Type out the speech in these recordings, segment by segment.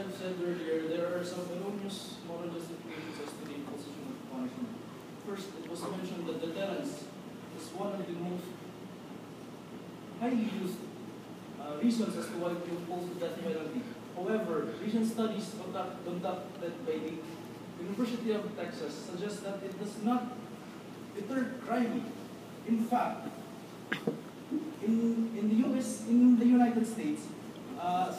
I've said earlier, there are some erroneous moral justifications as to the imposition of punishment. First, it was mentioned that deterrence is one of the most highly used reasons as to why we impose the death penalty. However, recent studies conducted by the University of Texas suggest that it does not deter crime. In fact, in the United States,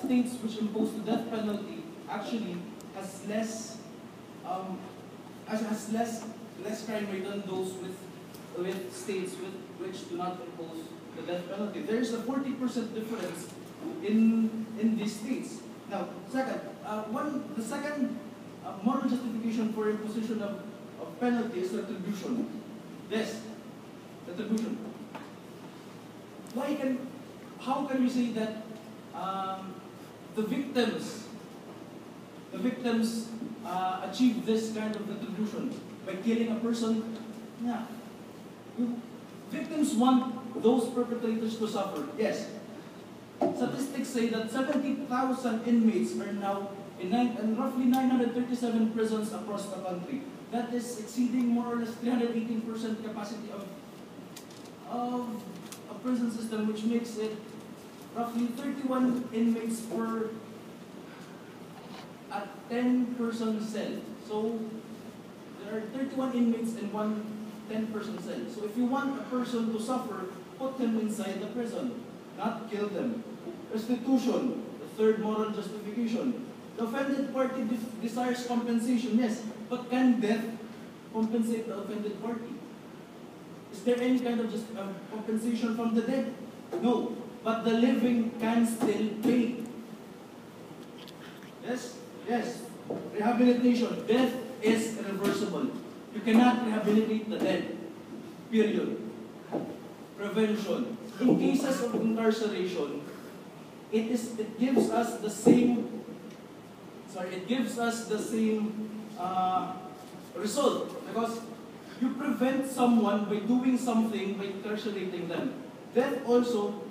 states which impose the death penalty actually has less crime rate than those with states which do not impose the death penalty. There is a 40% difference in these states. Now, the second moral justification for imposition of penalty is retribution. Yes, retribution. How can we say that the victims achieve this kind of retribution by killing a person? Yeah. Victims want those perpetrators to suffer. Yes. Statistics say that 70,000 inmates are now in roughly 937 prisons across the country. That is exceeding more or less 318% capacity of a prison system, which makes it roughly 31 inmates per a 10-person cell. So there are 31 inmates in one 10-person cell. So if you want a person to suffer, put them inside the prison, not kill them. Restitution, the third moral justification. The offended party desires compensation, yes, but can death compensate the offended party? Is there any kind of compensation from the dead? No, but the living can still pay. Yes? Yes. Rehabilitation. Death is irreversible. You cannot rehabilitate the dead. Period. Prevention. In cases of incarceration, it gives us the same result, because you prevent someone by doing something, by incarcerating them. Death also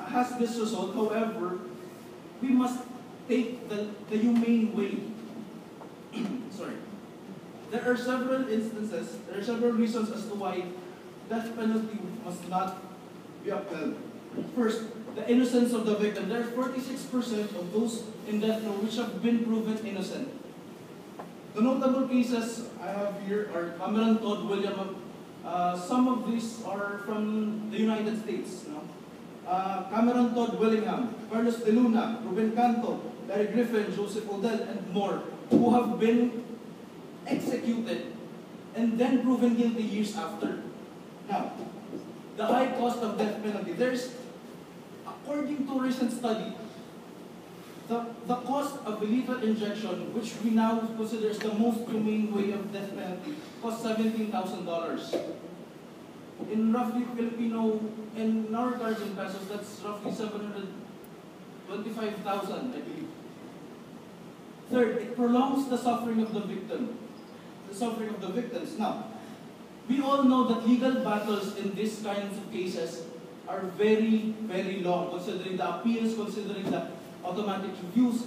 has this result. However, we must take the humane way. Sorry. There are several reasons as to why death penalty must not be upheld. First, the innocence of the victim. There are 46% of those in death row which have been proven innocent. The notable cases I have here are Cameron Todd William. Some of these are from the United States. No? Cameron Todd Willingham, Carlos De Luna, Ruben Canto, Larry Griffin, Joseph Odell, and more, who have been executed and then proven guilty years after. Now, the high cost of death penalty. There's, according to a recent study, the cost of a lethal injection, which we now consider as the most humane way of death penalty, costs $17,000. In roughly Filipino, in our cards in pesos, that's roughly 725,000, I believe. Third, it prolongs the suffering of the victim. The suffering of the victims. Now, we all know that legal battles in these kinds of cases are very, very long, considering the appeals, considering the automatic reviews.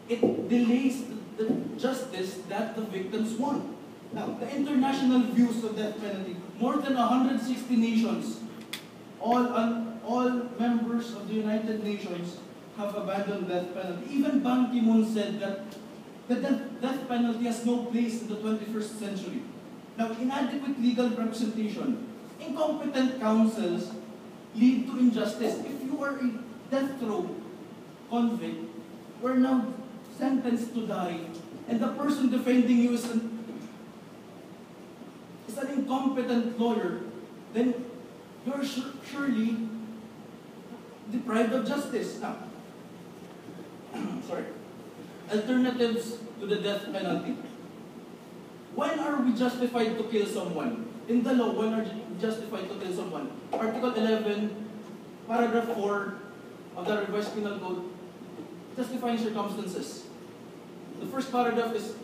It delays the justice that the victims want. Now, the international views of death penalty, more than 160 nations, all members of the United Nations have abandoned death penalty. Even Ban Ki-moon said that the death penalty has no place in the 21st century. Now, inadequate legal representation, incompetent counsels lead to injustice. If you are a death row convict, who are now sentenced to die, and the person defending you is an incompetent lawyer, then you're surely deprived of justice. Now, sorry. Alternatives to the death penalty. When are we justified to kill someone? In the law, when are we justified to kill someone? Article 11, paragraph 4 of the Revised Penal Code, justifying circumstances. The first paragraph is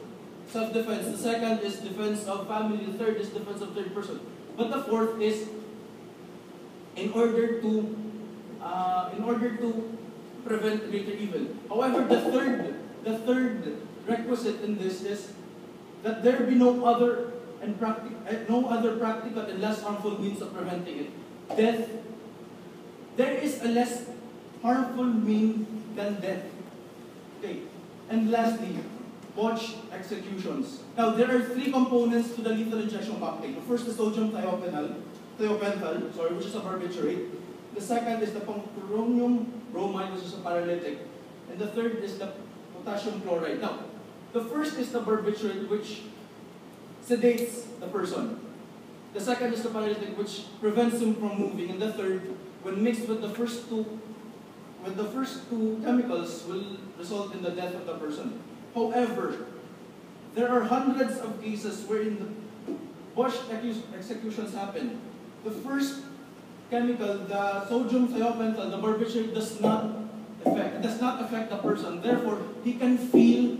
self-defense. The second is defense of family. The third is defense of third person. But the fourth is in order to prevent greater evil. However, the the third requisite in this is that there be no other practical and less harmful means of preventing it. Death. There is a less harmful mean than death. Okay. And lastly, botched executions. Now, there are three components to the lethal injection cocktail. The first is sodium thiopental, which is a barbiturate. The second is the pancuronium bromide, which is a paralytic. And the third is the potassium chloride. Now, the first is the barbiturate, which sedates the person. The second is the paralytic, which prevents him from moving. And the third, when mixed with the first two chemicals, will result in the death of the person. However, there are hundreds of cases wherein the botched executions happen. The first chemical, the sodium thiopental, the barbiturate, does not affect the person. Therefore, he can feel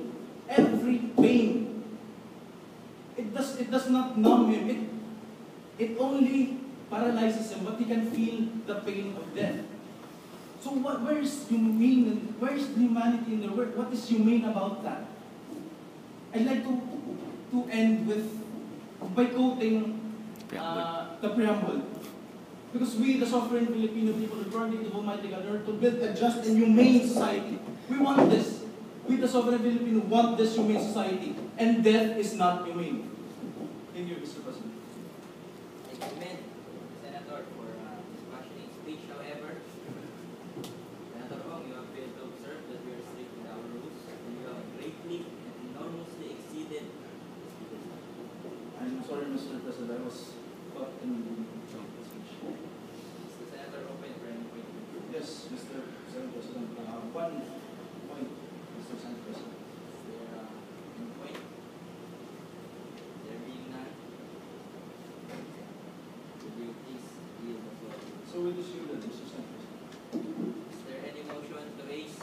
every pain. It does not numb him. It only paralyzes him, but he can feel the pain of death. So where is humane? Where is humanity in the world? What is humane about that? I'd like to end by quoting the preamble. Because we, the sovereign Filipino people, according to Almighty God, are to build a just and humane society. We want this. We, the sovereign Filipino, want this humane society. And death is not humane. Thank you, Mr. President. Amen, Senator, for this passionate speech. However, Senator Ong, you have failed to observe that we are strict with our rules, and you have greatly and enormously exceeded the speaker's time. I'm sorry, Mr. President, I was caught in the speech. Is the Senator open for any point? Yes, Mr. Senate President. One point, Mr. Senate President. Is there any point? There being none, would you please yield the floor? So we distribute Mr. Senate President. Is there any motion to raise